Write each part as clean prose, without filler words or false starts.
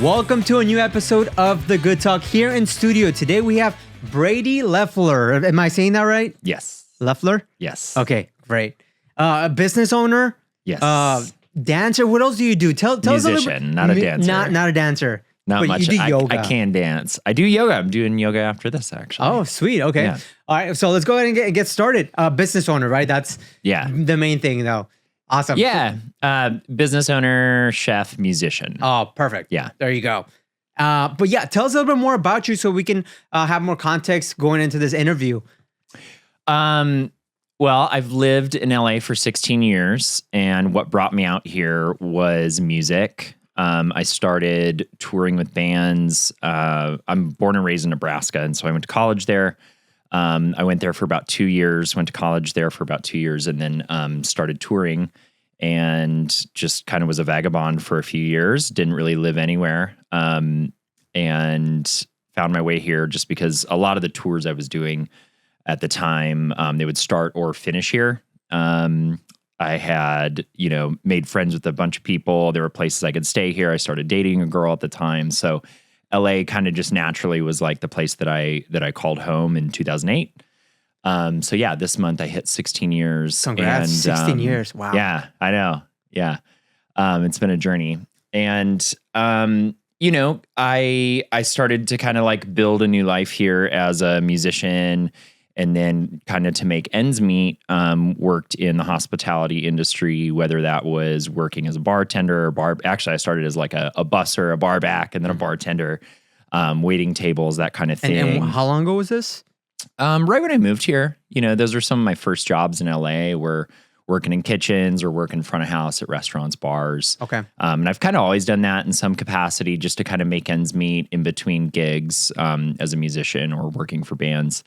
Welcome to a new episode of The Good Talk here in studio. Today we have Brady Leffler. Am I saying that right? Yes. Leffler? Yes. Okay, great. A business owner? Yes. Dancer? What else do you do? Tell us a little Musician, bit. not a dancer. Not a dancer. Not but much. You do yoga. I can dance. I do yoga. I'm doing yoga after this, actually. Oh, sweet. Okay. Yeah. All right. So let's go ahead and get started. Business owner, right? That's the main thing, though. Awesome. Yeah. Business owner, chef, musician. Oh, perfect. Yeah. There you go. But yeah, tell us a little bit more about you so we can have more context going into this interview. Well, I've lived in LA for 16 years, and what brought me out here was music. I started touring with bands. I'm born and raised in Nebraska, and so I went to college there. I went there for about 2 years, went to college there for about 2 years, and then started touring and just kind of was a vagabond for a few years. Didn't really live anywhere, and found my way here just because a lot of the tours I was doing at the time, they would start or finish here. I had, made friends with a bunch of people. There were places I could stay here. I started dating a girl at the time. So LA kind of just naturally was like the place that I called home in 2008. So yeah, this month I hit 16 years. Congrats, 16 years. Wow. Yeah, I know. Yeah. It's been a journey. And, I started to kind of like build a new life here as a musician. And then kind of to make ends meet, worked in the hospitality industry, whether that was working as a bartender or actually I started as like a busser, a bar back, and then a bartender, waiting tables, that kind of thing. And how long ago was this? Right when I moved here. Those were some of my first jobs in LA, were working in kitchens or working front of house at restaurants, bars. Okay. And I've kind of always done that in some capacity just to kind of make ends meet in between gigs, as a musician or working for bands.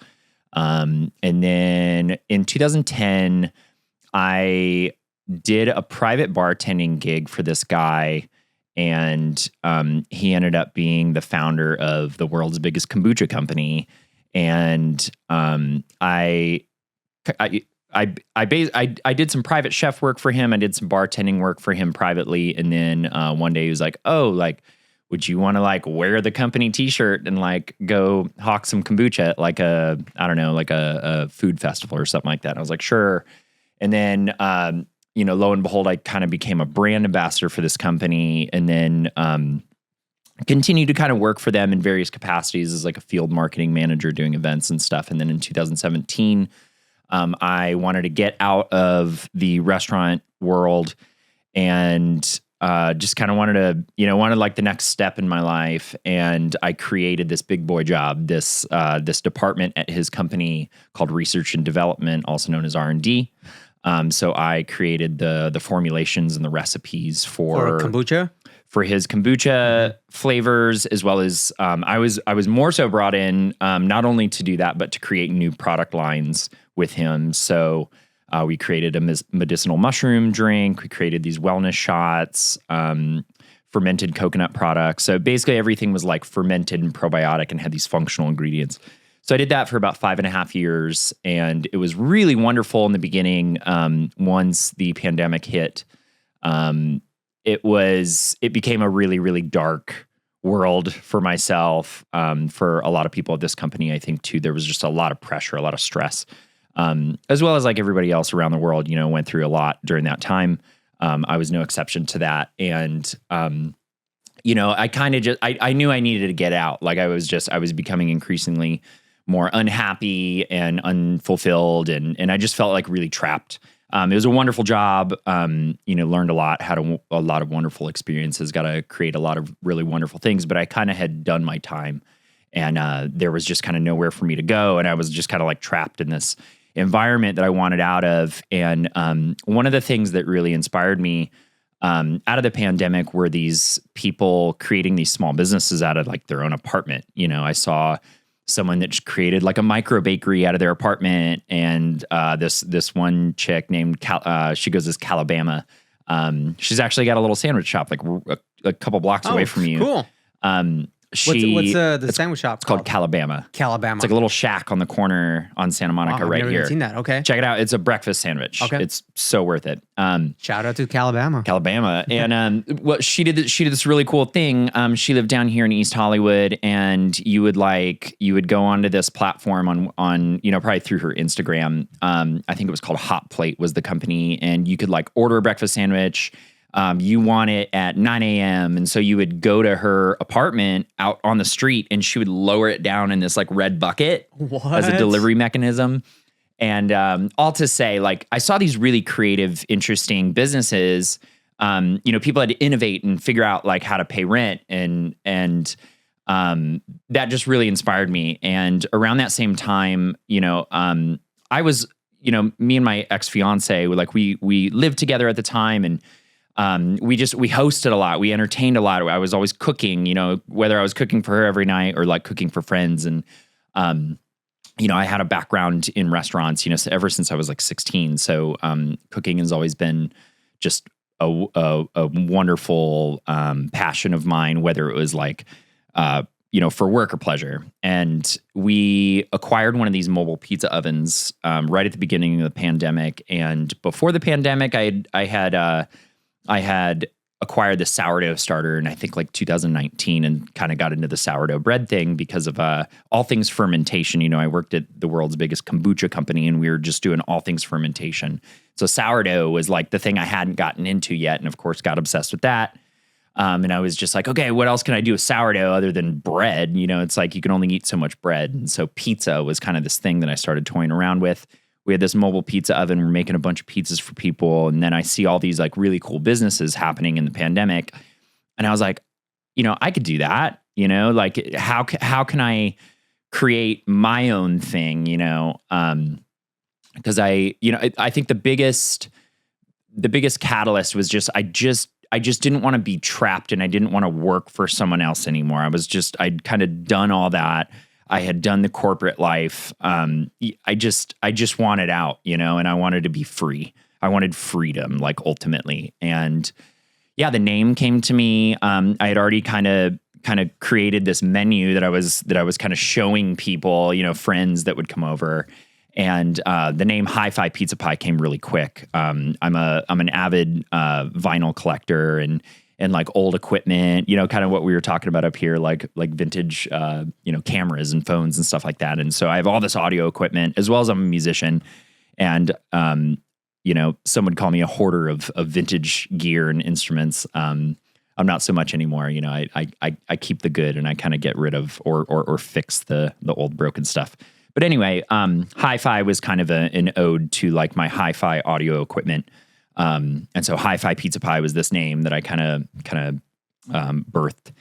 And then in 2010, I did a private bartending gig for this guy, and he ended up being the founder of the world's biggest kombucha company. And I did some private chef work for him. I did some bartending work for him privately, and then one day he was like, "Oh, like, would you want to like wear the company t-shirt and like go hawk some kombucha at like a food festival or something like that?" And I was like, sure. And then, lo and behold, I kind of became a brand ambassador for this company, and then continued to kind of work for them in various capacities as like a field marketing manager doing events and stuff. And then in 2017, I wanted to get out of the restaurant world and just kind of wanted like the next step in my life. And I created this big boy job, this department at his company called Research and Development, also known as R&D. So I created the formulations and the recipes for kombucha, for his kombucha flavors, as well as I was more so brought in not only to do that, but to create new product lines with him. So we created a medicinal mushroom drink. We created these wellness shots, fermented coconut products. So basically everything was like fermented and probiotic and had these functional ingredients. So I did that for about 5.5 years, and it was really wonderful in the beginning. Once the pandemic hit, it became a really, really dark world for myself, for a lot of people at this company. I think too, there was just a lot of pressure, a lot of stress. As well as like everybody else around the world, went through a lot during that time. I was no exception to that. And, I kind of I knew I needed to get out. Like I was becoming increasingly more unhappy and unfulfilled. And I just felt like really trapped. It was a wonderful job, learned a lot, had a lot of wonderful experiences, got to create a lot of really wonderful things, but I kind of had done my time, and there was just kind of nowhere for me to go. And I was just kind of like trapped in this environment that I wanted out of. And one of the things that really inspired me out of the pandemic were these people creating these small businesses out of like their own apartment. I saw someone that just created like a micro bakery out of their apartment, and this one chick named she goes as Calabama. She's actually got a little sandwich shop like a couple blocks away from you. Cool. What's the sandwich shop It's called Calabama. Calabama. It's like a little shack on the corner on Santa Monica right I've here. never seen that. Okay. Check it out. It's a breakfast sandwich. Okay. It's so worth it. Shout out to Calabama. And what she did this really cool thing. She lived down here in East Hollywood, and you would go onto this platform on probably through her Instagram. I think it was called Hot Plate was the company, and you could like order a breakfast sandwich. You want it at 9 a.m. And so you would go to her apartment out on the street, and she would lower it down in this like red bucket as a delivery mechanism. And all to say, like, I saw these really creative, interesting businesses. People had to innovate and figure out like how to pay rent, and that just really inspired me. And around that same time, I was, me and my ex-fiance, like we lived together at the time, and we hosted a lot. We entertained a lot. I was always cooking, whether I was cooking for her every night or like cooking for friends. And, I had a background in restaurants, ever since I was like 16. So, cooking has always been just a wonderful, passion of mine, whether it was like, for work or pleasure. And we acquired one of these mobile pizza ovens, right at the beginning of the pandemic. And before the pandemic, I had acquired the sourdough starter in I think like 2019, and kind of got into the sourdough bread thing because of all things fermentation. I worked at the world's biggest kombucha company, and we were just doing all things fermentation. So sourdough was like the thing I hadn't gotten into yet, and of course got obsessed with that. And I was just like, okay, what else can I do with sourdough other than bread? It's like you can only eat so much bread. And so pizza was kind of this thing that I started toying around with. We had this mobile pizza oven. We're making a bunch of pizzas for people. And then I see all these like really cool businesses happening in the pandemic. And I was like, I could do that. Like how can I create my own thing, because I think the biggest catalyst was just, I just didn't want to be trapped, and I didn't want to work for someone else anymore. I'd kind of done all that. I had done the corporate life. I just wanted out, and I wanted to be free. I wanted freedom, like ultimately. And yeah, the name came to me. I had already kind of created this menu that I was kind of showing people, friends that would come over. And the name Hi-Fi Pizza Pie came really quick. I'm an avid vinyl collector and like old equipment, kind of what we were talking about up here, like vintage, cameras and phones and stuff like that. And so I have all this audio equipment, as well as I'm a musician. And, some would call me a hoarder of vintage gear and instruments. I'm not so much anymore. I keep the good, and I kind of get rid of or fix the old broken stuff. But anyway, Hi-Fi was kind of an ode to like my hi-fi audio equipment. And so Hi-Fi Pizza Pie was this name that I kind of birthed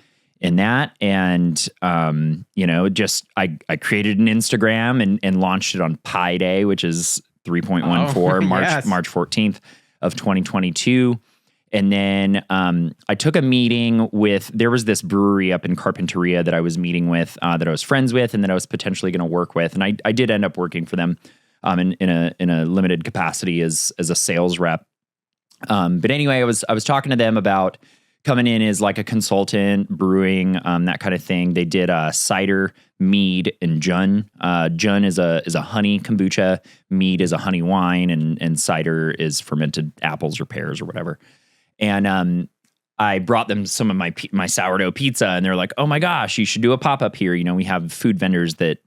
in that. And, I created an Instagram and launched it on Pi Day, which is 3.14, March 14th of 2022. And then I took a meeting there was this brewery up in Carpinteria that I was meeting with, that I was friends with, and that I was potentially going to work with. And I did end up working for them in a limited capacity as a sales rep. But anyway, I was talking to them about coming in as like a consultant, brewing, that kind of thing. They did cider, mead, and Jun. Jun is a honey kombucha. Mead is a honey wine, and cider is fermented apples or pears or whatever. And I brought them some of my sourdough pizza, and they're like, "Oh my gosh, you should do a pop up here. We have food vendors that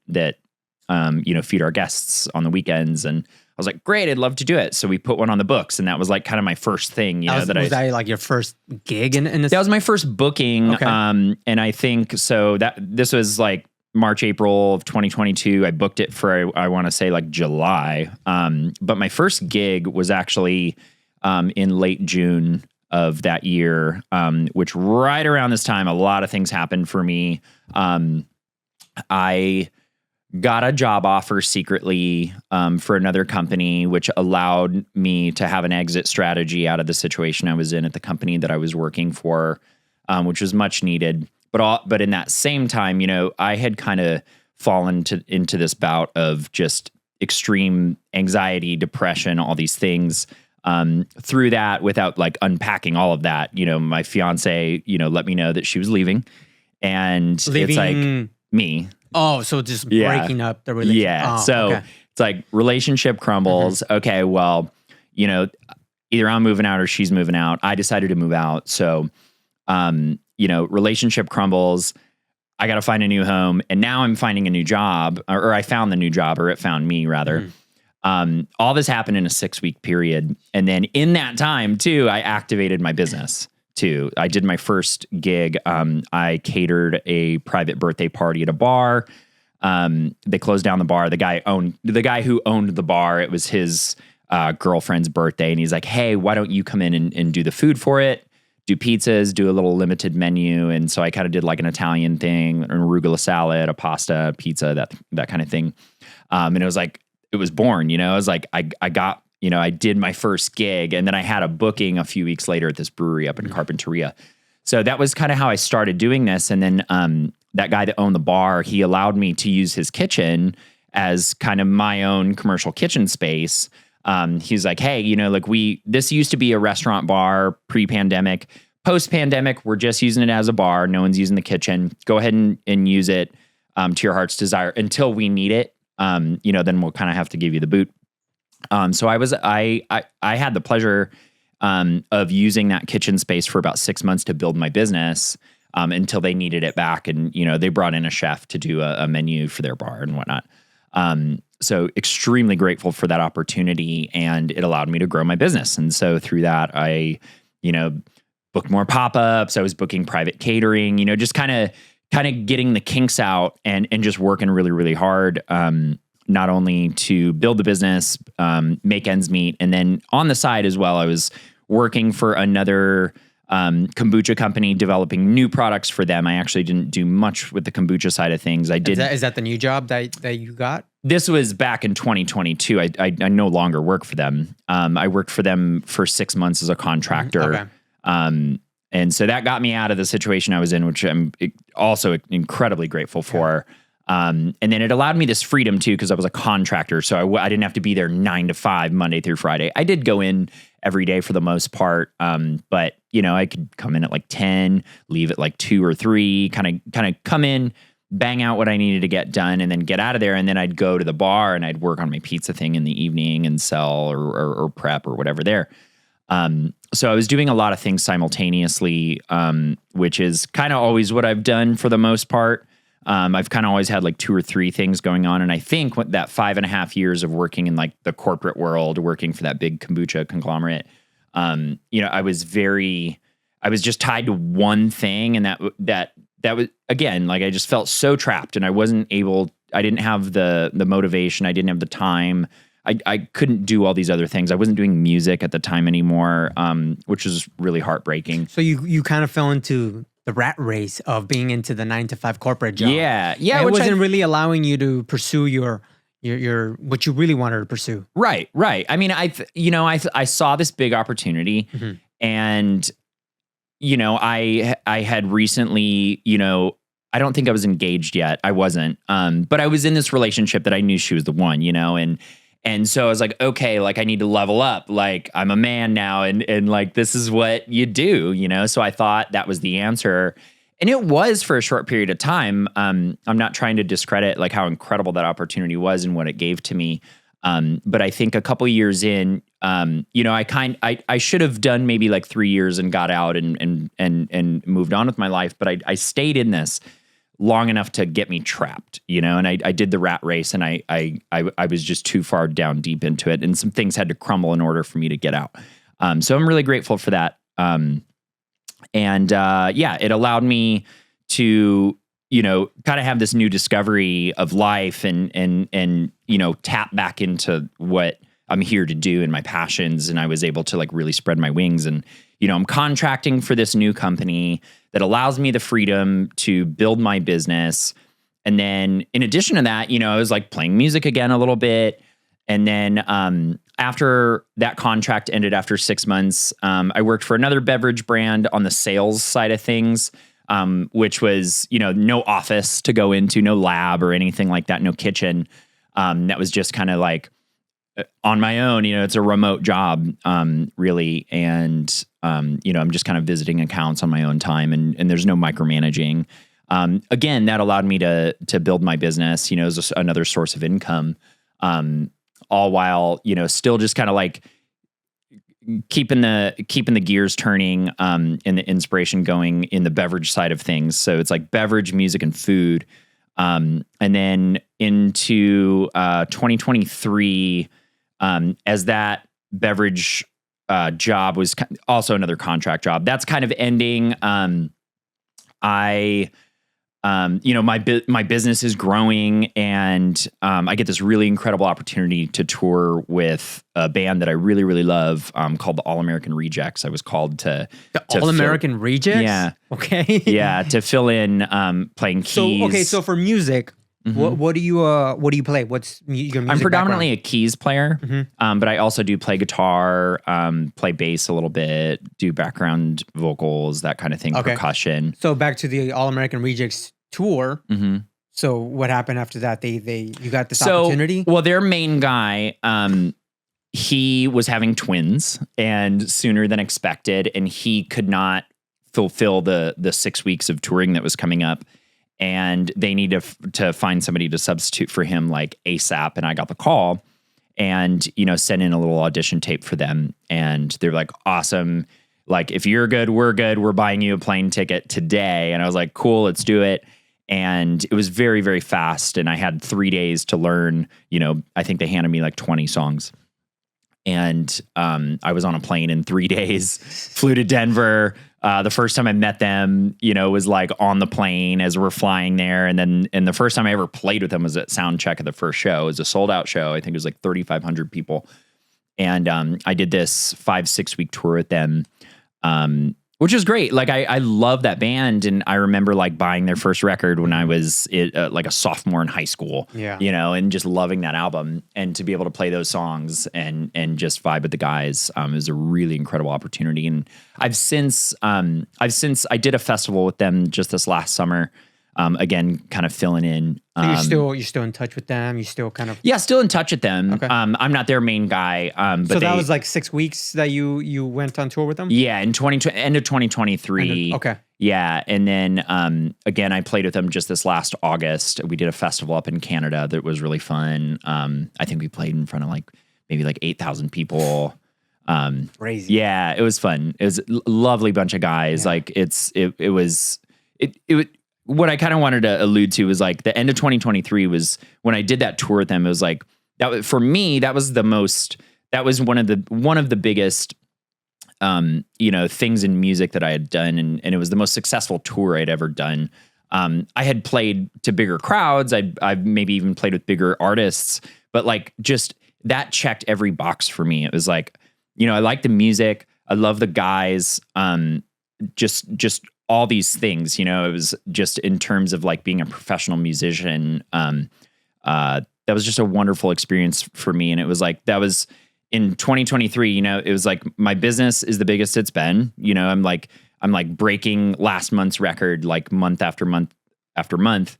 feed our guests on the weekends." And I was like, "Great, I'd love to do it." So we put one on the books, and that was like kind of my first thing. Was that like your first gig in this? That was my first booking. Okay. And I think so that this was like March, April of 2022. I booked it for I want to say like July. But my first gig was actually in late June of that year, which right around this time, a lot of things happened for me. I got a job offer secretly for another company, which allowed me to have an exit strategy out of the situation I was in at the company that I was working for, which was much needed. But in that same time, I had kind of fallen into this bout of just extreme anxiety, depression, all these things. Through that, without like unpacking all of that, my fiance, let me know that she was leaving. And it's Leaving like me. Oh, so just breaking up the relationship. Yeah. Oh, So okay. it's like relationship crumbles. Okay, well, you know, either I'm moving out or she's moving out. I decided to move out. So, you know, relationship crumbles. I got to find a new home. And now I'm finding a new job, or I found the new job, or it found me rather. All this happened in a 6-week period. And then in that time too, I activated my business too. I did my first gig. I catered a private birthday party at a bar. They closed down the bar. The guy who owned the bar, it was his girlfriend's birthday. And he's like, hey, why don't you come in and do the food for it? Do pizzas, do a little limited menu. And so I kind of did like an Italian thing, an arugula salad, a pasta, pizza, that kind of thing. And it was like, it was born, you know, it was like, I got, you know, I did my first gig and then I had a booking a few weeks later at this brewery up in Carpinteria. So that was kind of how I started doing this. And then that guy that owned the bar, he allowed me to use his kitchen as kind of my own commercial kitchen space. He's like, hey, you know, like this used to be a restaurant bar pre-pandemic. Post-pandemic, we're just using it as a bar. No one's using the kitchen. Go ahead and use it to your heart's desire until we need it. You know, then we'll kind of have to give you the boot. So I had the pleasure of using that kitchen space for about 6 months to build my business until they needed it back. And, you know, they brought in a chef to do a menu for their bar and whatnot. So extremely grateful for that opportunity, and it allowed me to grow my business. And so through that, I, you know, booked more pop-ups. I was booking private catering, you know, just kind of getting the kinks out and just working really, really hard. Not only to build the business, make ends meet. And then on the side as well, I was working for another kombucha company, developing new products for them. I actually didn't do much with the kombucha side of things. I did. Is that the new job that you got? This was back in 2022. I no longer work for them. I worked for them for 6 months as a contractor. Okay. And so that got me out of the situation I was in, which I'm also incredibly grateful for. And then it allowed me this freedom too, because I was a contractor. So I didn't have to be there 9 to 5, Monday through Friday. I did go in every day for the most part. But you know, I could come in at like 10, leave at like 2 or 3, kind of come in, bang out what I needed to get done, and then get out of there. And then I'd go to the bar and I'd work on my pizza thing in the evening and sell or prep or whatever there. So I was doing a lot of things simultaneously, which is kind of always what I've done for the most part. I've kind of always had like 2 or 3 things going on. And I think that 5.5 years of working in like the corporate world, working for that big kombucha conglomerate, you know, I was just tied to one thing. And that was, again, like I just felt so trapped, and I didn't have the motivation. I didn't have the time. I couldn't do all these other things. I wasn't doing music at the time anymore, which was really heartbreaking. So you kind of fell into the rat race of being into the 9 to 5 corporate job. Yeah. It wasn't really allowing you to pursue your what you really wanted to pursue. Right. I mean, I saw this big opportunity, and you know, I had recently, you know, I don't think I was engaged yet. I wasn't, but I was in this relationship that I knew she was the one, you know, and so I was like, okay, like I need to level up. Like I'm a man now, and like this is what you do, you know. So I thought that was the answer, and it was for a short period of time. I'm not trying to discredit like how incredible that opportunity was and what it gave to me, but I think a couple years in, you know, I should have done maybe like 3 years and got out and moved on with my life, but I stayed in this long enough to get me trapped, you know, and I did the rat race, and I was just too far down deep into it, and some things had to crumble in order for me to get out. So I'm really grateful for that. Yeah, it allowed me to, you know, kind of have this new discovery of life and, you know, tap back into what I'm here to do and my passions. And I was able to like really spread my wings, and, you know, I'm contracting for this new company that allows me the freedom to build my business. And then in addition to that, you know, I was like playing music again a little bit. And then after that contract ended after 6 months, I worked for another beverage brand on the sales side of things, which was, you know, no office to go into, no lab or anything like that, no kitchen. That was just kind of like on my own, you know, it's a remote job, really. And, you know, I'm just kind of visiting accounts on my own time, and there's no micromanaging. Again, that allowed me to build my business, as another source of income, all while, still just kind of like keeping the gears turning, and the inspiration going in the beverage side of things. So it's like beverage, music, and food. And then into 2023, as that beverage job was also another contract job that's kind of ending. My business is growing, and I get this really incredible opportunity to tour with a band that I really, really love, called the All American Rejects. I was called to All American Rejects. Yeah. Okay. Yeah, to fill in, playing keys. So for music, what do you play? What's your music? I'm predominantly a keys player, Mm-hmm. but I also do play guitar, play bass a little bit, do background vocals, that kind of thing, Okay. percussion. So back to the All American Rejects tour. Mm-hmm. So what happened after that? You got this opportunity? Well, their main guy, he was having twins, and sooner than expected, and he could not fulfill the 6 weeks of touring that was coming up. And they needed to find somebody to substitute for him like ASAP. And I got the call and, sent in a little audition tape for them. And they're like, awesome. Like, if you're good, we're good. We're buying you a plane ticket today. And I was like, cool, let's do it. And it was very, very fast. And I had 3 days to learn, I think they handed me like 20 songs. And I was on a plane in 3 days, flew to Denver. The first time I met them, was like on the plane as we're flying there. And the first time I ever played with them was at sound check of the first show. It was a sold out show. I think it was like 3,500 people. And I did this 5-6 week tour with them, which was great. Like I love that band. And I remember like buying their first record when I was like a sophomore in high school, and just loving that album, and to be able to play those songs and just vibe with the guys, was a really incredible opportunity. And I did a festival with them just this last summer. Again, kind of filling in. So you're still in touch with them. You still kind of still in touch with them. Okay. I'm not their main guy. But so that was like 6 weeks that you went on tour with them. Yeah, in end of 2023. Okay. Yeah, and then again, I played with them just this last August. We did a festival up in Canada that was really fun. I think we played in front of like maybe like 8,000 people. Crazy. Yeah, it was fun. It was a lovely bunch of guys. Yeah. Like it was. What I kind of wanted to allude to was like the end of 2023 was when I did that tour with them. It was like for me, that was one of the biggest, things in music that I had done. And it was the most successful tour I'd ever done. I had played to bigger crowds. I've maybe even played with bigger artists, but like just that checked every box for me. It was like, I like the music. I love the guys. Just all these things, it was just in terms of like being a professional musician. That was just a wonderful experience for me. And it was like, that was in 2023, it was like my business is the biggest it's been, I'm like breaking last month's record, like month after month after month.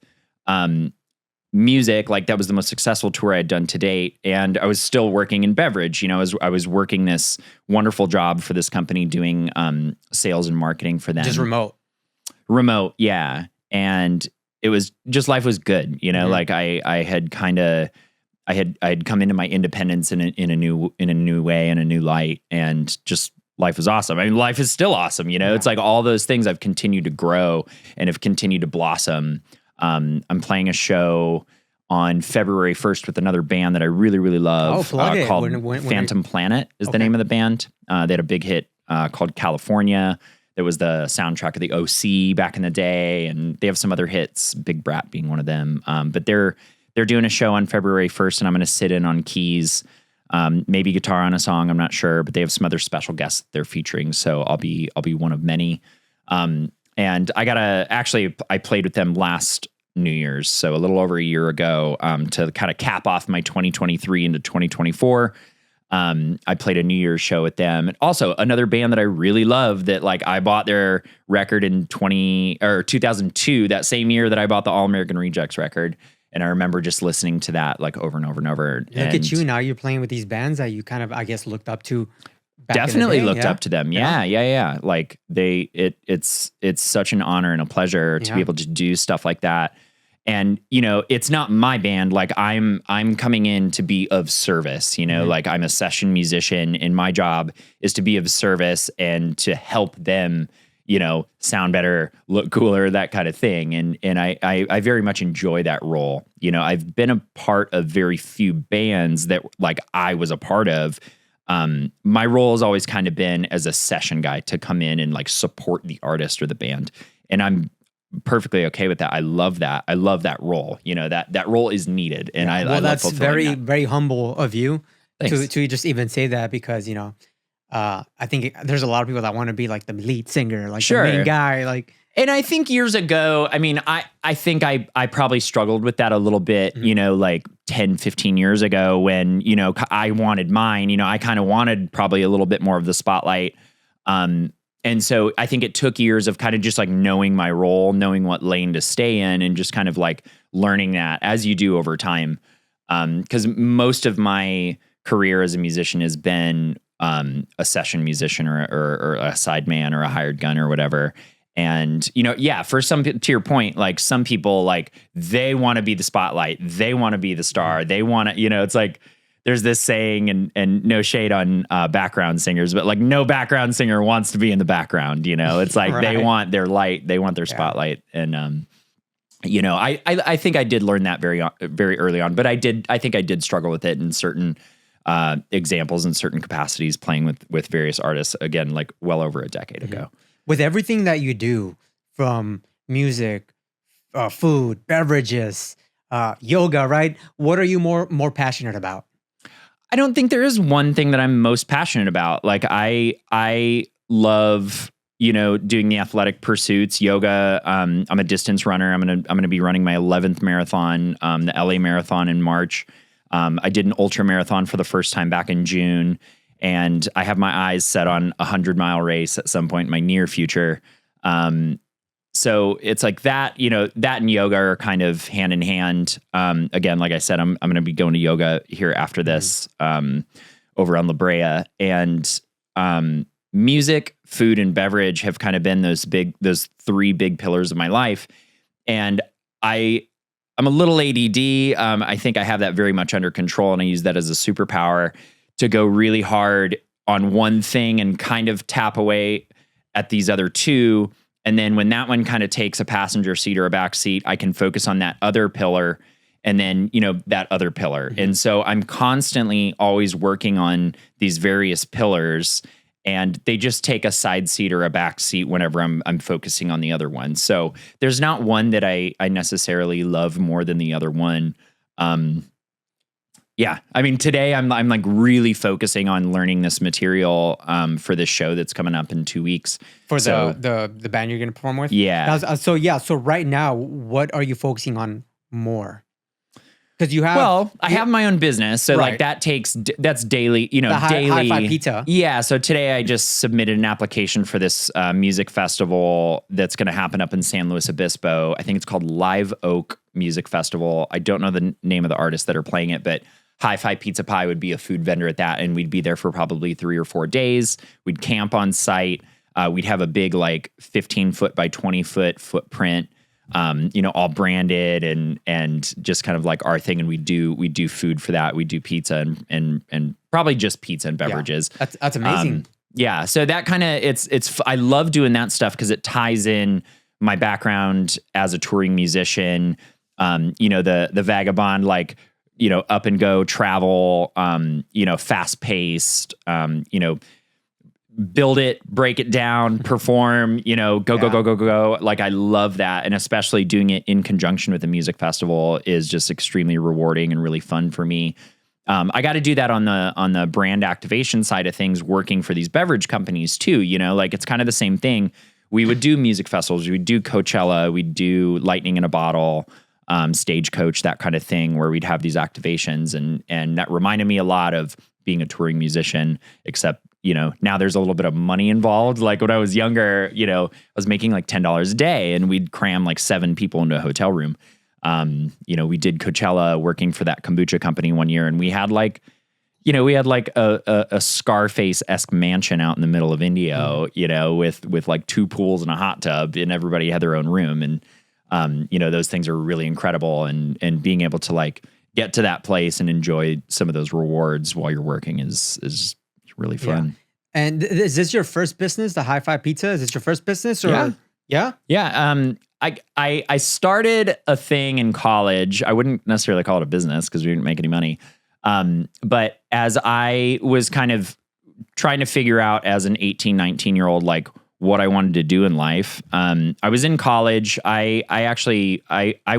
Music, like that was the most successful tour I had done to date. And I was still working in beverage, I was working this wonderful job for this company doing sales and marketing for them. Just Remote, yeah. And it was just, life was good, like I had come into my independence in a new way, in a new light, and just life was awesome. I mean, life is still awesome, It's like all those things I've continued to grow and have continued to blossom. I'm playing a show on February 1st with another band that I really, really love, called Phantom Planet is the name of the band. They had a big hit called California. That was the soundtrack of the OC back in the day, and they have some other hits, Big Brat being one of them. But they're doing a show on February 1st, and I'm going to sit in on keys, maybe guitar on a song, I'm not sure, but they have some other special guests they're featuring, so I'll be one of many. And I played with them last New Year's, so a little over a year ago, to kind of cap off my 2023 into 2024. I played a New Year's show with them. And also another band that I really love, that like I bought their record in 2002, that same year that I bought the All American Rejects record. And I remember just listening to that like over and over and over. Look at you now, you're playing with these bands that you kind of, I guess, looked up to back in the Definitely day, looked yeah? up to them. Yeah. Like it's such an honor and a pleasure to Yeah. be able to do stuff like that. And, you know, it's not my band. Like I'm coming in to be of service, you know, like I'm a session musician and my job is to be of service and to help them, you know, sound better, look cooler, that kind of thing. And I very much enjoy that role. You know, I've been a part of very few bands that like I was a part of. My role has always kind of been as a session guy to come in and like support the artist or the band. And I'm perfectly okay with that. I love that. I love that role. You know, that role is needed. And I love that's fulfilling very, that. very humble of you Thanks. to just even say that because, you know, I think there's a lot of people that want to be like the lead singer, like the main Sure. guy, like. And I think years ago, I mean, I think I probably struggled with that a little bit, you know, like 10, 15 years ago when, you know, I wanted mine, you know, I kind of wanted probably a little bit more of the spotlight. And so I think it took years of kind of just like knowing my role, knowing what lane to stay in and just kind of like learning that as you do over time. Because most of my career as a musician has been a session musician or a sideman or a hired gun or whatever. And, you know, yeah, for some, to your point, like some people, like they want to be the spotlight. They want to be the star. They want to, you know, it's like, there's this saying and no shade on background singers, but like no background singer wants to be in the background, you know, it's like they want their light, they want their spotlight. And, you know, I think I did learn that very early on, but I think I did struggle with it in certain examples and certain capacities playing with various artists, again, like well over a decade ago. With everything that you do from music, food, beverages, yoga, right? What are you more passionate about? I don't think there is one thing that I'm most passionate about. Like I love, you know, doing the athletic pursuits, yoga. I'm a distance runner. I'm gonna be running my 11th marathon, the LA marathon in March. I did an ultra marathon for the first time back in June. And I have my eyes set on a 100-mile race at some point in my near future. So it's like that, you know, that and yoga are kind of hand in hand. Again, like I said, I'm going to be going to yoga here after this, over on La Brea. And music, food, and beverage have kind of been those three big pillars of my life. And I'm a little ADD. I think I have that very much under control, and I use that as a superpower to go really hard on one thing and kind of tap away at these other two. And then when that one kind of takes a passenger seat or a back seat, I can focus on that other pillar and then, you know, that other pillar. And so I'm constantly always working on these various pillars, and they just take a side seat or a back seat whenever I'm focusing on the other one. So there's not one that I necessarily love more than the other one. Yeah, I mean, today I'm like really focusing on learning this material for this show that's coming up in 2 weeks. For the band you're going to perform with? Yeah. So right now, what are you focusing on more? Because you have... Well, I have my own business, so like that's daily, you know, daily. Hi-Fi Pizza. Yeah, so today I just submitted an application for this music festival that's going to happen up in San Luis Obispo. I think it's called Live Oak Music Festival. I don't know the name of the artists that are playing it, but Hi-Fi Pizza Pie would be a food vendor at that, and we'd be there for probably 3 or 4 days. We'd camp on site. We'd have a big like 15-foot by 20-foot footprint, you know, all branded and just kind of like our thing. And we do food for that. We do pizza and probably just pizza and beverages. Yeah, that's amazing. Yeah, so that kind of I love doing that stuff because it ties in my background as a touring musician. You know, the vagabond, like, you know, up and go travel, you know, fast paced, you know, build it, break it down, perform, you know, go. Like, I love that. And especially doing it in conjunction with a music festival is just extremely rewarding and really fun for me. I got to do that on the brand activation side of things, working for these beverage companies too. You know, like it's kind of the same thing. We would do music festivals. We would do Coachella. We'd do Lightning in a Bottle, Stagecoach, that kind of thing, where we'd have these activations. And that reminded me a lot of being a touring musician, except, you know, now there's a little bit of money involved. Like when I was younger, you know, I was making like $10 a day and we'd cram like 7 people into a hotel room. You know, we did Coachella working for that kombucha company one year, and we had like, we had like a Scarface-esque mansion out in the middle of Indio, with like 2 pools and a hot tub, and everybody had their own room. And, those things are really incredible. And being able to like get to that place and enjoy some of those rewards while you're working is really fun. Yeah. And is this your first business, the Hi-Fi Pizza? Is this your first business? Or yeah? I started a thing in college. I wouldn't necessarily call it a business because we didn't make any money. But as I was kind of trying to figure out as an 18, 19-year-old, like what I wanted to do in life, I was in college. I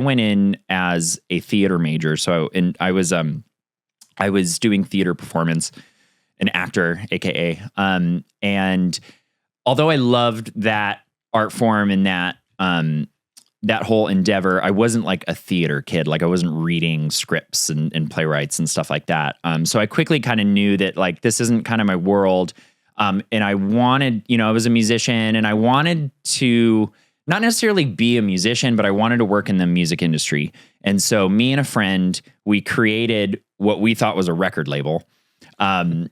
went in as a theater major. So I was doing theater performance, an actor, AKA. And although I loved that art form and that whole endeavor, I wasn't like a theater kid. Like I wasn't reading scripts and playwrights and stuff like that. So I quickly kind of knew that like, this isn't kind of my world. And I wanted, I was a musician and I wanted to not necessarily be a musician, but I wanted to work in the music industry. And so me and a friend, we created what we thought was a record label.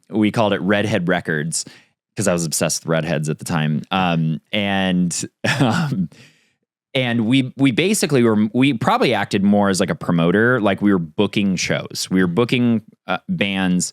We called it Redhead Records because I was obsessed with redheads at the time. And we basically we probably acted more as like a promoter. Like we were booking shows. We were booking bands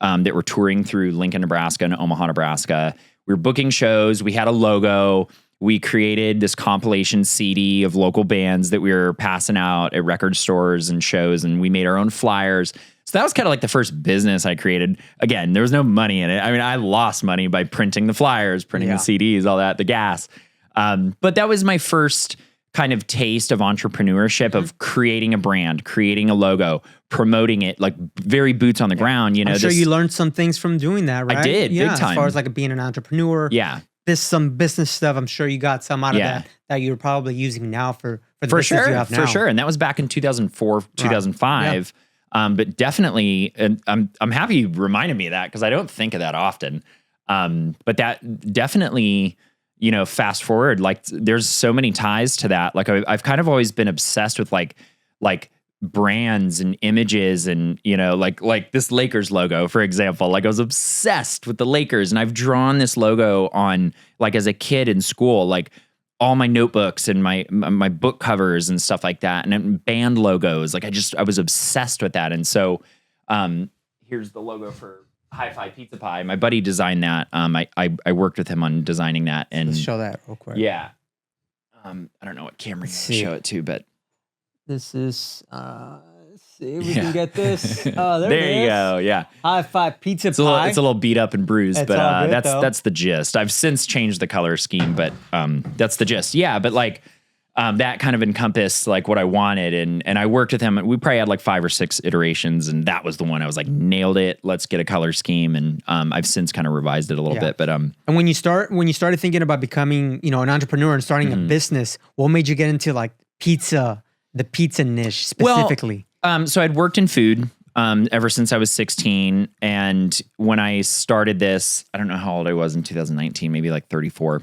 that were touring through Lincoln, Nebraska and Omaha, Nebraska. We were booking shows. We had a logo. We created this compilation CD of local bands that we were passing out at record stores and shows. And we made our own flyers. So that was kind of like the first business I created. Again, there was no money in it. I mean, I lost money by printing the flyers, printing the CDs, all that, the gas. But that was my first kind of taste of entrepreneurship, of creating a brand, creating a logo, promoting it, like very boots on the ground. I'm sure you learned some things from doing that, right? I did, big time. As far as like being an entrepreneur. Yeah. Some business stuff. I'm sure you got some out of that you're probably using now for the business you have now. For sure. And that was back in 2004, 2005. But definitely, and I'm happy you reminded me of that because I don't think of that often. But that definitely, fast forward, like there's so many ties to that. Like I've kind of always been obsessed with like brands and images and, like this Lakers logo, for example. Like I was obsessed with the Lakers and I've drawn this logo on like as a kid in school, like all my notebooks and my book covers and stuff like that. And then band logos. Like I was obsessed with that. And so here's the logo for Hi-Fi Pizza Pie. My buddy designed that. I worked with him on designing that. And let's show that real quick. Yeah. I don't know what camera to show it to, but this is let's see if we can get this. Oh, there you go. Yeah. Hi-Fi Pizza Pie. It's a little beat up and bruised, but that's the gist. I've since changed the color scheme, but that's the gist. Yeah, but like that kind of encompassed like what I wanted, and I worked with him. We probably had like 5 or 6 iterations, and that was the one I was like, nailed it. Let's get a color scheme, and I've since kind of revised it a little bit. But and when you started thinking about becoming an entrepreneur and starting a business, what made you get into like the pizza niche specifically? Well, so I'd worked in food ever since I was 16, and when I started this, I don't know how old I was in 2019, maybe like 34.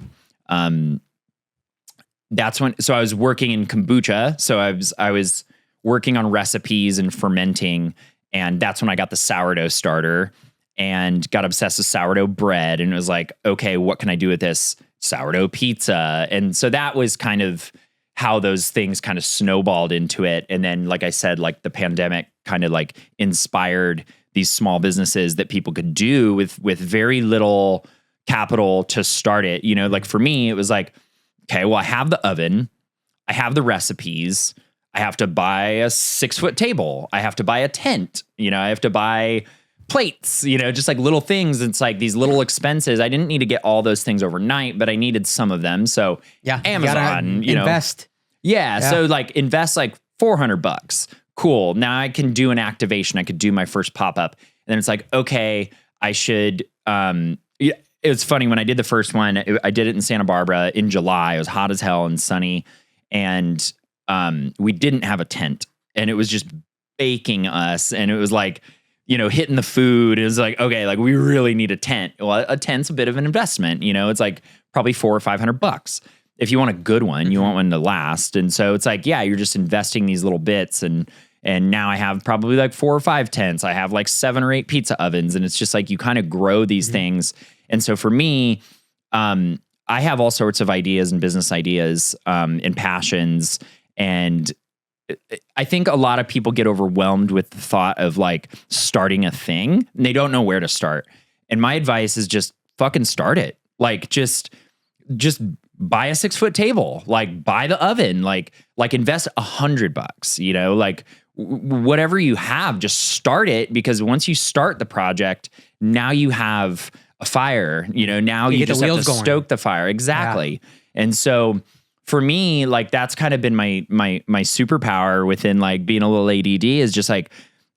That's when, so I was working in kombucha. So I was working on recipes and fermenting. And that's when I got the sourdough starter and got obsessed with sourdough bread. And it was like, okay, what can I do with this sourdough pizza? And so that was kind of how those things kind of snowballed into it. And then, like I said, like the pandemic kind of like inspired these small businesses that people could do with very little capital to start it. Like for me, it was like, okay, well, I have the oven, I have the recipes, I have to buy a 6-foot table, I have to buy a tent, I have to buy plates, just like little things. It's like these little expenses. I didn't need to get all those things overnight, but I needed some of them. So Amazon, invest. Yeah. So like invest like $400. Cool. Now I can do an activation. I could do my first pop-up. And then it's like, okay, I should, it was funny when I did the first one, I did it in Santa Barbara in July. It was hot as hell and sunny. And we didn't have a tent, and it was just baking us. And it was like, hitting the food. It was like, okay, like we really need a tent. Well, a tent's a bit of an investment. It's like probably $400 or $500. If you want a good one, you want one to last. And so it's like, yeah, you're just investing these little bits. And And now I have probably like 4 or 5 tents. I have like 7 or 8 pizza ovens. And it's just like you kind of grow these things. And so for me, I have all sorts of ideas and business ideas and passions. And I think a lot of people get overwhelmed with the thought of like starting a thing and they don't know where to start. And my advice is just fucking start it. Like just buy a 6-foot table, like buy the oven, like invest $100, you know, like whatever you have, just start it, because once you start the project, now you have a fire, you know, now you just have to stoke the fire. Exactly. Yeah. And so for me, like that's kind of been my superpower within like being a little ADD is just like,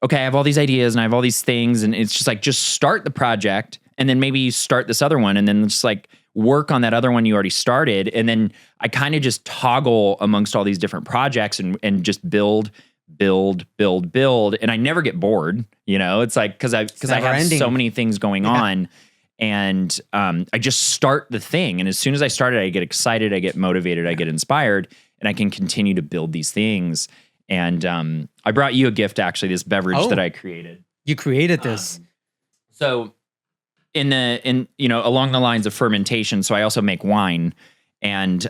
okay, I have all these ideas and I have all these things, and it's just like, just start the project and then maybe you start this other one and then just like work on that other one you already started. And then I kind of just toggle amongst all these different projects and just build. And I never get bored, you know, it's like, cause I have so many things going on, and I just start the thing. And as soon as I start it, I get excited, I get motivated, I get inspired, and I can continue to build these things. And I brought you a gift, actually, this beverage that I created. You created this. So in you know, along the lines of fermentation, so I also make wine. And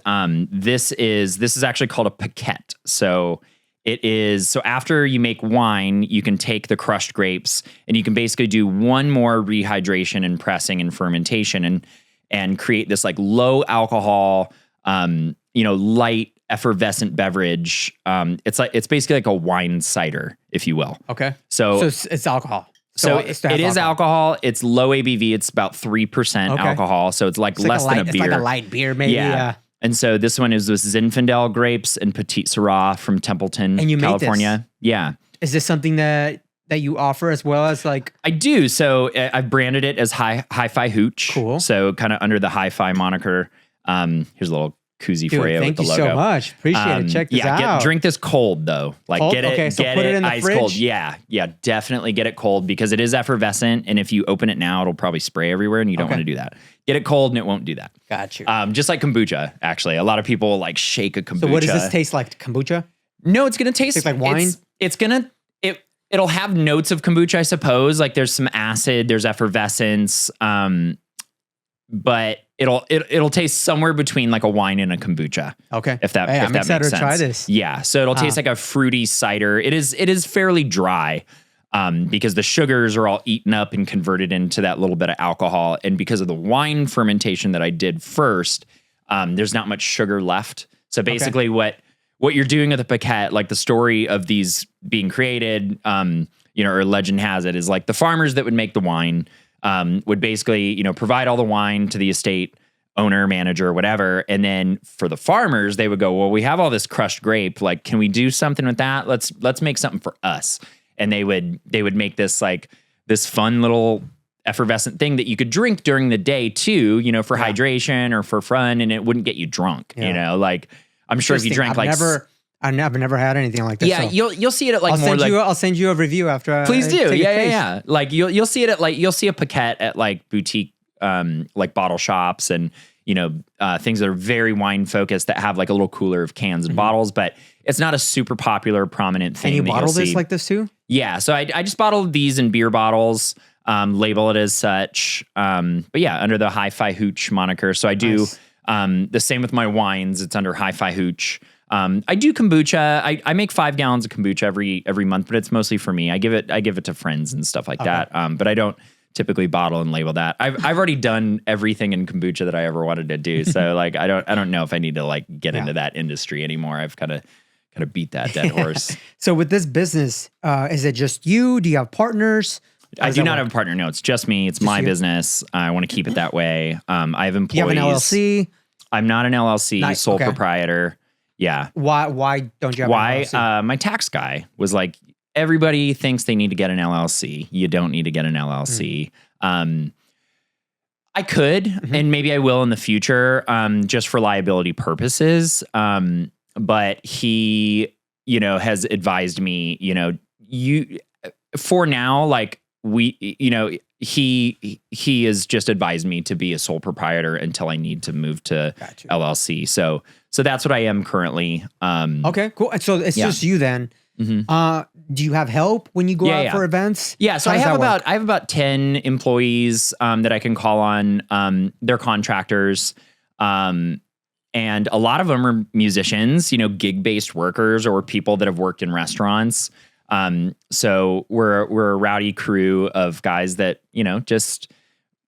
this is actually called a paquette. So it is, so after you make wine, you can take the crushed grapes and you can basically do one more rehydration and pressing and fermentation and create this like low alcohol, you know, light effervescent beverage. It's basically like a wine cider, if you will. Okay. So it's alcohol. So it is alcohol. It's low ABV. It's about 3% alcohol. So it's like less than a beer. It's like a light beer, maybe. Yeah. And so this one is with Zinfandel grapes and Petit Syrah from Templeton, and you California. Made this. Yeah. Is this something that you offer as well as like? I do. So I've branded it as Hi-Fi Hooch. Cool. So kind of under the Hi-Fi moniker. Here's a little koozie for you with the logo. Thank you so much. Appreciate it. Check this out. Drink this cold though. Like cold? Get it, okay, so get put it in the ice fridge? cold. Yeah, definitely get it cold because it is effervescent. And if you open it now, it'll probably spray everywhere and you don't want to do that. Get it cold and it won't do that. Got you. Just like kombucha, actually. A lot of people like shake a kombucha. So what does this taste like? Kombucha? No, it's going to taste like wine? It'll have notes of kombucha, I suppose. Like there's some acid, there's effervescence, but it'll taste somewhere between like a wine and a kombucha. Okay. If that I'm makes excited sense. to try this. Yeah. So it'll taste like a fruity cider. It is fairly dry. Because the sugars are all eaten up and converted into that little bit of alcohol. And because of the wine fermentation that I did first, there's not much sugar left. So basically what you're doing with the paquette, like the story of these being created, you know, or legend has it, is like the farmers that would make the wine would basically, you know, provide all the wine to the estate owner, manager, whatever. And then for the farmers, they would go, well, we have all this crushed grape. Like, can we do something with that? Let's make something for us. And they would make this like this fun little effervescent thing that you could drink during the day too, you know, for hydration or for fun, and it wouldn't get you drunk. You know, like I'm sure if you drank I've never had anything like this. Yeah, so you'll see it at like I'll send you a review after. Please do. Yeah. Like you'll see it at like you'll see a paquette at like boutique like bottle shops and you know things that are very wine focused that have like a little cooler of cans and bottles, but it's not a super popular prominent thing. And you bottle this like this too? Yeah, so I just bottled these in beer bottles, label it as such. But yeah, under the Hi-Fi Hooch moniker. So I do the same with my wines. It's under Hi-Fi Hooch. I do kombucha. I make 5 gallons of kombucha every month, but it's mostly for me. I give it to friends and stuff like that. But I don't typically bottle and label that. I've already done everything in kombucha that I ever wanted to do. So like I don't know if I need to like get into that industry anymore. I've kind of beat that dead horse. So with this business, is it just you? Do you have partners? I do not have a partner. No, it's just me. It's my business. I want to keep it that way. I have employees. You have an LLC? I'm not an LLC, sole proprietor. Yeah. Why don't you have an LLC? My tax guy was like, everybody thinks they need to get an LLC. You don't need to get an LLC. I could, and maybe I will in the future, just for liability purposes. But he, you know, has advised me, you know, for now, like he has just advised me to be a sole proprietor until I need to move to LLC. So that's what I am currently. Okay, cool. So it's just you then. Do you have help when you go out for events? Yeah, so How does that work? I have about 10 employees that I can call on. They're contractors. And a lot of them are musicians, gig-based workers or people that have worked in restaurants. So we're a rowdy crew of guys that, just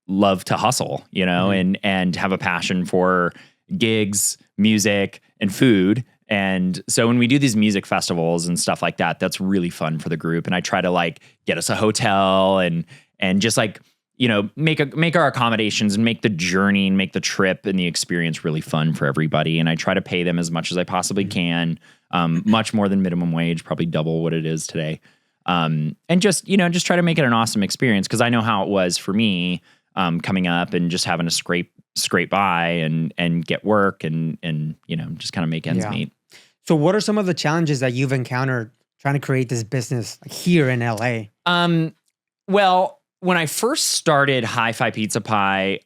love to hustle, and have a passion for gigs, music, and food. And so when we do these music festivals and stuff like that, that's really fun for the group. And I try to get us a hotel and just make our accommodations and make the journey and make the trip and the experience really fun for everybody. And I try to pay them as much as I possibly can, much more than minimum wage, probably double what it is today. And just try to make it an awesome experience, because I know how it was for me coming up and just having to scrape by and get work and just kind of make ends meet. So what are some of the challenges that you've encountered trying to create this business here in LA? Well, when I first started Hi-Fi Pizza Pie,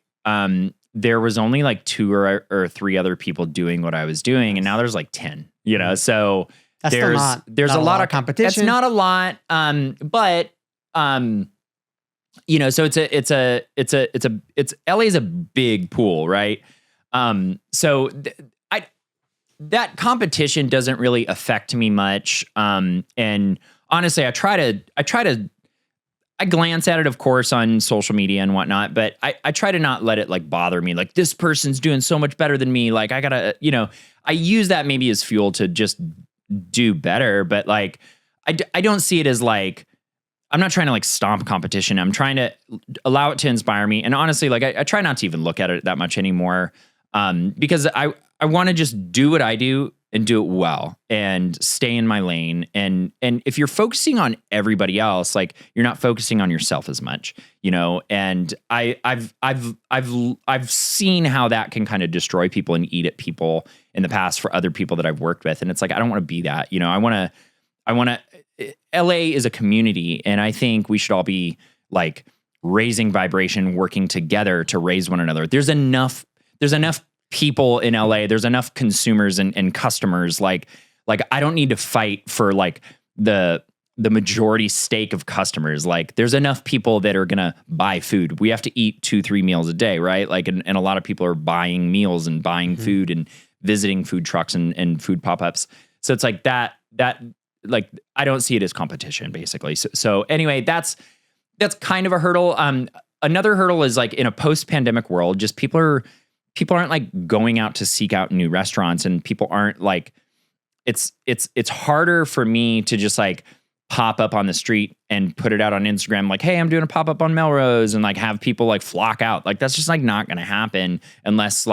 there was only 2 or 3 other people doing what I was doing, and now there's 10. So That's there's a lot of competition. It's not a lot, but so it's LA's a big pool, right? So that competition doesn't really affect me much. And honestly, I glance at it, of course, on social media and whatnot, but I try to not let it bother me. This person's doing so much better than me. I gotta, I use that maybe as fuel to just do better. But I don't see it as I'm not trying to stomp competition. I'm trying to allow it to inspire me. And honestly, I try not to even look at it that much anymore. Because I want to just do what I do and do it well and stay in my lane. And if you're focusing on everybody else, you're not focusing on yourself as much, and I've seen how that can kind of destroy people and eat at people in the past for other people that I've worked with. And it's I don't want to be that, I want to, LA is a community, and I think we should all be raising vibration, working together to raise one another. There's enough people in LA, there's enough consumers and customers. I don't need to fight for the majority stake of customers. There's enough people that are gonna buy food. We have to eat 2-3 meals a day, right? And a lot of people are buying meals and buying food and visiting food trucks and food pop-ups. So it's that I don't see it as competition, basically. So anyway, that's kind of a hurdle. Another hurdle is in a post-pandemic world, just people aren't going out to seek out new restaurants, and people aren't it's harder for me to just pop up on the street and put it out on Instagram hey, I'm doing a pop-up on Melrose, and have people flock out. That's just not going to happen unless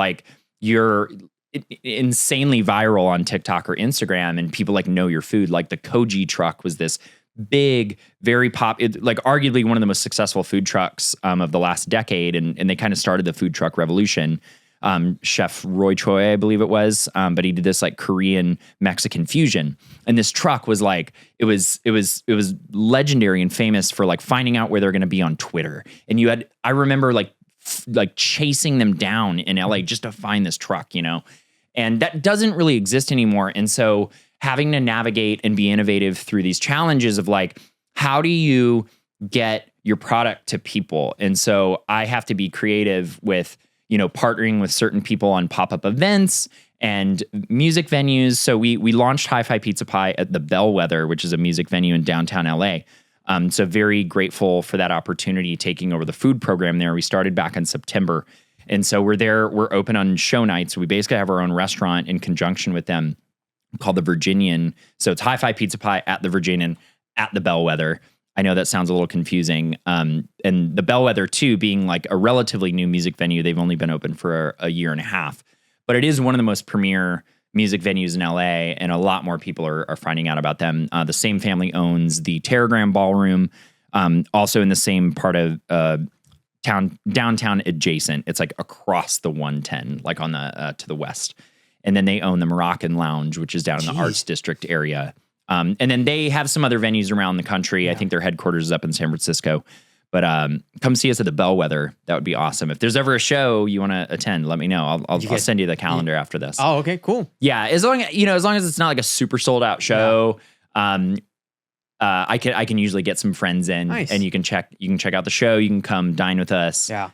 you're insanely viral on TikTok or Instagram and people know your food. The Koji truck was this big, very arguably one of the most successful food trucks of the last decade, and they kind of started the food truck revolution. Chef Roy Choi, I believe it was, but he did this Korean Mexican fusion, and this truck was it was legendary and famous for finding out where they're going to be on Twitter. And I remember chasing them down in LA just to find this truck, and that doesn't really exist anymore. And so having to navigate and be innovative through these challenges of how do you get your product to people? And so I have to be creative with partnering with certain people on pop-up events and music venues. So we launched Hi-Fi Pizza Pie at the Bellwether, which is a music venue in downtown LA. So very grateful for that opportunity, taking over the food program there. We started back in September. And so we're open on show nights. We basically have our own restaurant in conjunction with them called the Virginian. So it's Hi-Fi Pizza Pie at the Virginian at the Bellwether. I know that sounds a little confusing. And the Bellwether too, being a relatively new music venue, they've only been open for a year and a half, but it is one of the most premier music venues in LA, and a lot more people are finding out about them. The same family owns the Terragram Ballroom, also in the same part of downtown adjacent. It's across the 110, on the to the west. And then they own the Moroccan Lounge, which is down in the Arts District area. And then they have some other venues around the country. I think their headquarters is up in San Francisco. But come see us at the Bellwether. That would be awesome. If there's ever a show you want to attend, let me know. I'll send you the calendar after this. Oh, okay, cool. Yeah, as long as it's not a super sold out show. I can usually get some friends in, Nice. and you can check out the show. You can come dine with us. Yeah.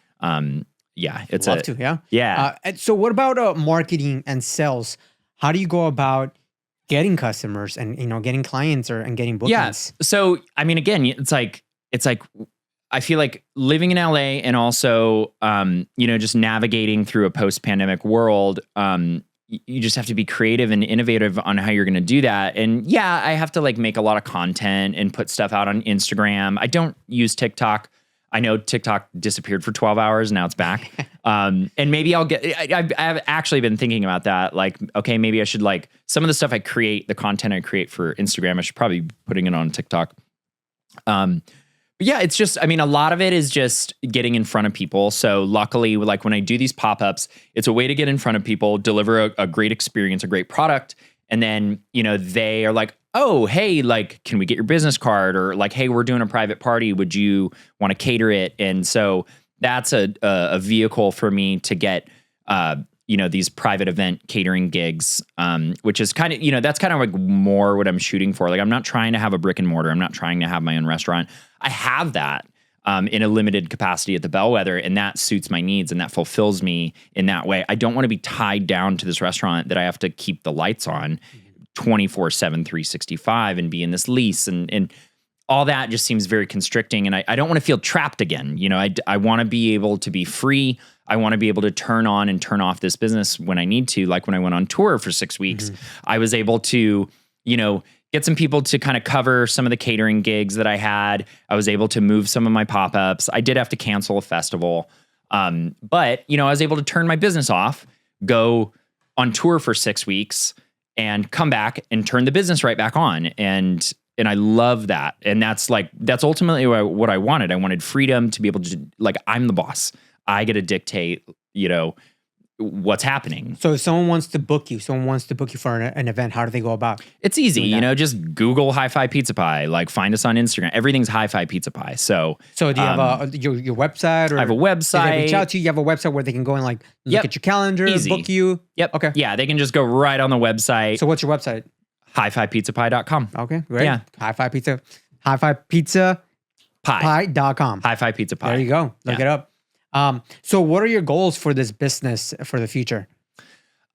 It's Love to. Yeah. yeah. And so what about marketing and sales? How do you go about getting customers and getting clients and getting bookings? Yeah. So I mean, again, it's like I feel like living in LA and also just navigating through a post-pandemic world. You just have to be creative and innovative on how you're going to do that. And yeah, I have to like make a lot of content and put stuff out on Instagram. I don't use TikTok. I know TikTok disappeared for 12 hours. Now it's back. And maybe I've actually been thinking about that. Like, okay, maybe I should like some of the stuff I create, the content I create for Instagram, I should probably be putting it on TikTok. But yeah, it's just, I mean, a lot of it is just getting in front of people. So luckily, like when I do these pop-ups, it's a way to get in front of people, deliver a great experience, a great product. And then, they are like, oh, hey, like, can we get your business card? Or like, hey, we're doing a private party. Would you want to cater it? And so that's a vehicle for me to get, these private event catering gigs, which is kind of, that's kind of like more what I'm shooting for. Like, I'm not trying to have a brick and mortar. I'm not trying to have my own restaurant. I have that in a limited capacity at the Bellwether, and that suits my needs and that fulfills me in that way. I don't want to be tied down to this restaurant that I have to keep the lights on 24/7, 365 and be in this lease and all that just seems very constricting. And I don't want to feel trapped again. I want to be able to be free. I want to be able to turn on and turn off this business when I need to. Like when I went on tour for 6 weeks, I was able to, get some people to kind of cover some of the catering gigs that I had. I was able to move some of my pop-ups. I did have to cancel a festival. But, I was able to turn my business off, go on tour for 6 weeks and come back and turn the business right back on. And I love that. And that's ultimately what I wanted. I wanted freedom to be able to, like, I'm the boss. I get to dictate, what's happening. So if someone wants to book you for an event, how do they go about? It's easy, just Google Hi-Fi Pizza Pie, like find us on Instagram. Everything's Hi-Fi Pizza Pie. So do you have your website? Or I have a website. They reach out to you. You have a website where they can go and like look at your calendar, Easy. Book you. Yep. Okay. Yeah, they can just go right on the website. So what's your website? HiFiPizzaPie.com. Okay, great. Yeah. Hi-Fi Pizza Pie. Pie.com. Hi-Fi Pizza Pie. There you go. Look it up. So what are your goals for this business for the future?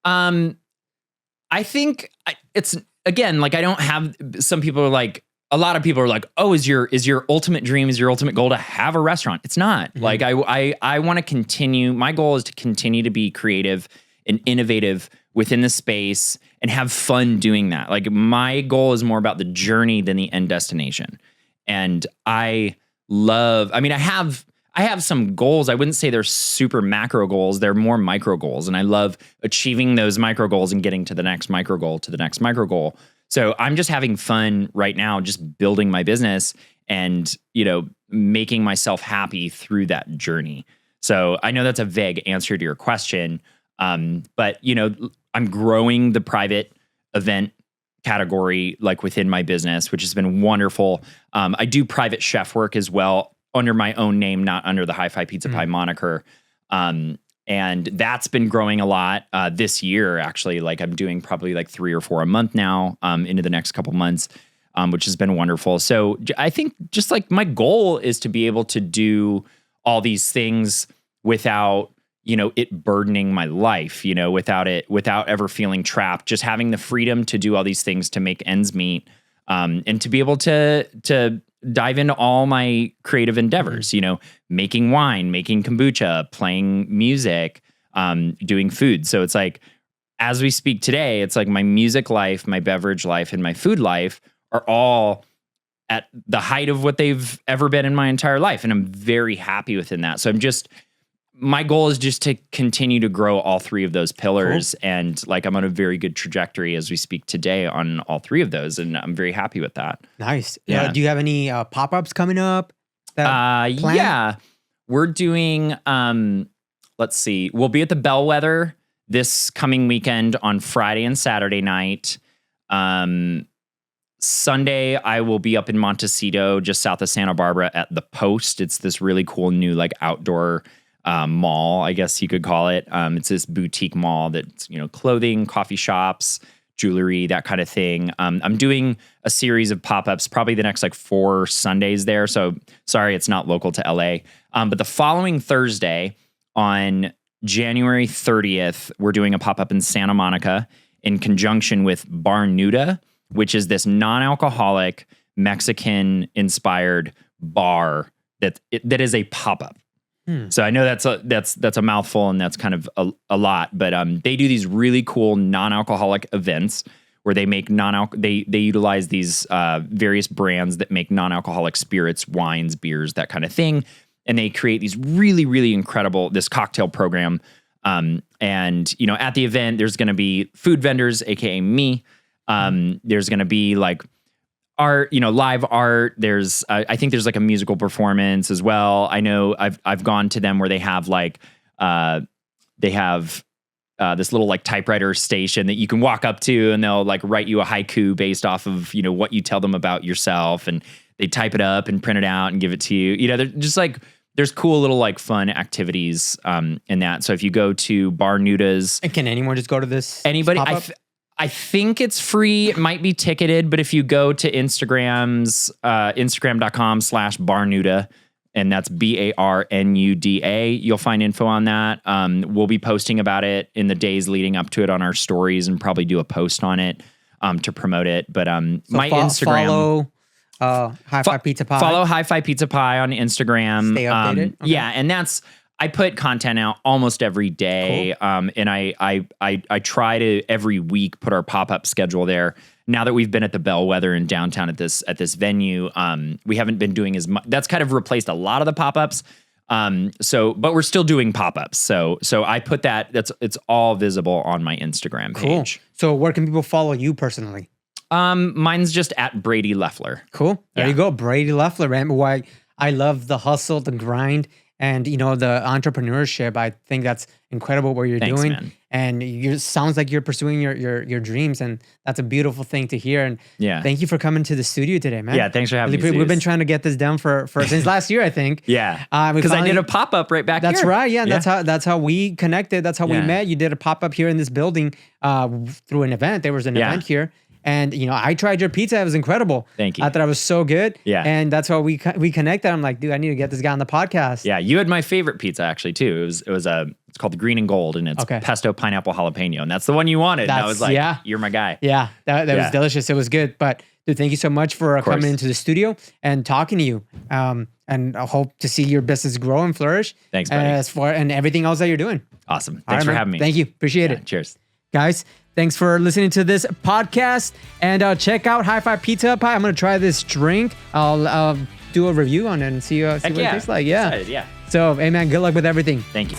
I think it's, again, like I don't have, some people are like, a lot of people are like, oh, is your ultimate dream, is your ultimate goal to have a restaurant? It's not. Like I want to continue. My goal is to continue to be creative and innovative within the space and have fun doing that. Like my goal is more about the journey than the end destination. And I have some goals. I wouldn't say they're super macro goals. They're more micro goals. And I love achieving those micro goals and getting to the next micro goal, to the next micro goal. So I'm just having fun right now, just building my business and, making myself happy through that journey. So I know that's a vague answer to your question. But I'm growing the private event category like within my business, which has been wonderful. I do private chef work as well under my own name, not under the Hi-Fi Pizza Pie moniker. And that's been growing a lot this year, actually. Like I'm doing probably like 3 or 4 a month now into the next couple months, which has been wonderful. So I think just like my goal is to be able to do all these things without, it burdening my life, without ever feeling trapped, just having the freedom to do all these things to make ends meet, and to be able to dive into all my creative endeavors, making wine, making kombucha, playing music, doing food. So it's like, as we speak today, it's like my music life, my beverage life, and my food life are all at the height of what they've ever been in my entire life. And I'm very happy within that. So my goal is just to continue to grow all 3 of those pillars. Cool. And like, I'm on a very good trajectory as we speak today on all 3 of those. And I'm very happy with that. Nice. Yeah. Do you have any pop-ups coming up? Yeah, we're doing, let's see, we'll be at the Bellwether this coming weekend on Friday and Saturday night. Sunday, I will be up in Montecito, just south of Santa Barbara at the Post. It's this really cool new like outdoor mall, I guess you could call it. It's this boutique mall that's, clothing, coffee shops, jewelry, that kind of thing. I'm doing a series of pop-ups, probably the next like 4 Sundays there. So sorry, it's not local to LA. But the following Thursday on January 30th, we're doing a pop-up in Santa Monica in conjunction with Barnuda, which is this non-alcoholic Mexican-inspired bar that is a pop-up. So I know that's a mouthful and that's kind of a lot, but they do these really cool non-alcoholic events where they make they utilize these various brands that make non-alcoholic spirits, wines, beers, that kind of thing, and they create these really, really incredible this cocktail program. And you know, at the event, there's going to be food vendors, aka me. There's going to be like art, you know, live art. There's, I think there's like a musical performance as well. I know I've gone to them where they have like, they have this little like typewriter station that you can walk up to and they'll like write you a haiku based off of, you know, what you tell them about yourself, and they type it up and print it out and give it to you. You know, they're just like, there's cool little like fun activities in that. So if you go to Barnuda's, and can anyone just go to this? Anybody, pop-up? I think it's free. It might be ticketed, but if you go to Instagram's Instagram.com/Barnuda, and that's BARNUDA, you'll find info on that. We'll be posting about it in the days leading up to it on our stories, and probably do a post on it to promote it. But my Instagram, follow Hi-Fi Pizza Pie. Follow Hi-Fi Pizza Pie on Instagram. Stay updated. Okay. Yeah, and I put content out almost every day. Cool. And I try to every week put our pop-up schedule there. Now that we've been at the Bellwether in downtown at this venue, we haven't been doing as much. That's kind of replaced a lot of the pop-ups. But we're still doing pop-ups. So I put that, it's all visible on my Instagram page. Cool. So where can people follow you personally? Mine's just at Brady Leffler. Cool. There you go. Brady Leffler, man. Why I love the hustle, the grind, and you know, the entrepreneurship. I think that's incredible what you're doing. Man. And you sounds like you're pursuing your dreams, and that's a beautiful thing to hear. And yeah, thank you for coming to the studio today, man. Yeah, thanks for having me. We've been trying to get this done for since last year, I think. Yeah, because I did a pop-up right back that's here. Right. Yeah, that's how we connected. That's how we met. You did a pop-up here in this building through an event. There was an event here. And, you know, I tried your pizza. It was incredible. Thank you. I thought it was so good. Yeah. And that's why we connected. I'm like, dude, I need to get this guy on the podcast. Yeah. You had my favorite pizza, actually, too. It's called the Green and Gold, and it's pesto, pineapple, jalapeno. And that's the one you wanted. And I was like, you're my guy. Yeah. That was delicious. It was good. But, dude, thank you so much for coming into the studio and talking to you. And I hope to see your business grow and flourish. Thanks, buddy. And everything else that you're doing. Awesome. Thanks for having me. Thank you. Appreciate it. Cheers. Guys, thanks for listening to this podcast, and check out Hi-Fi Pizza Pie. I'm going to try this drink. I'll do a review on it and see what it tastes like. Yeah. Excited, yeah. So, hey, man, good luck with everything. Thank you.